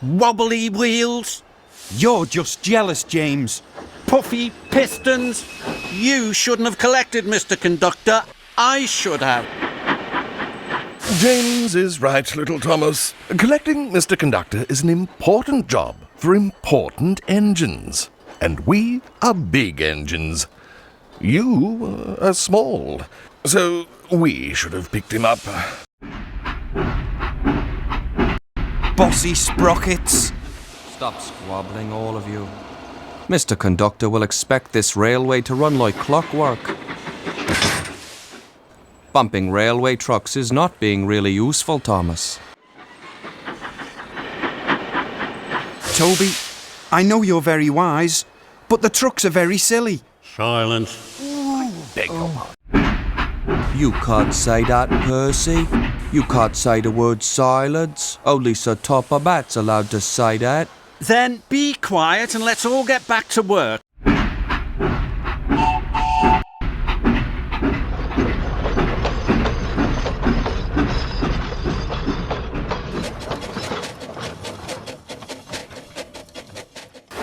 Wobbly wheels? You're just jealous, James. Puffy pistons? You shouldn't have collected, Mr. Conductor. I should have. James is right, little Thomas. Collecting, Mr. Conductor, is an important job for important engines. And we are big engines. You are small. So we should have picked him up. Bossy sprockets. Stop squabbling, all of you. Mr. Conductor will expect this railway to run like clockwork. Bumping railway trucks is not being really useful, Thomas. Toby, I know you're very wise, but the trucks are very silly. Silence. Beg your pardon. You can't say that, Percy. You can't say the word silence. Only Sir Topper Bat's allowed to say that. Then be quiet and let's all get back to work.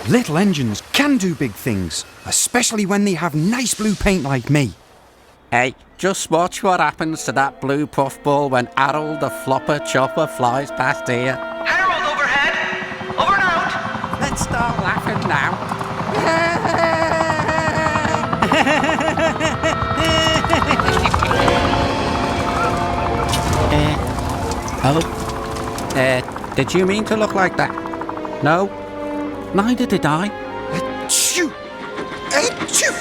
Little engines can do big things, especially when they have nice blue paint like me. Hey, just watch what happens to that blue puffball when Harold the Flopper Chopper flies past here. Harold overhead! Over and out! Let's start laughing now. Did you mean to look like that? No? Neither did I. Achoo! Achoo!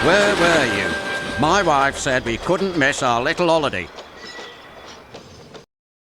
Where were you? My wife said we couldn't miss our little holiday.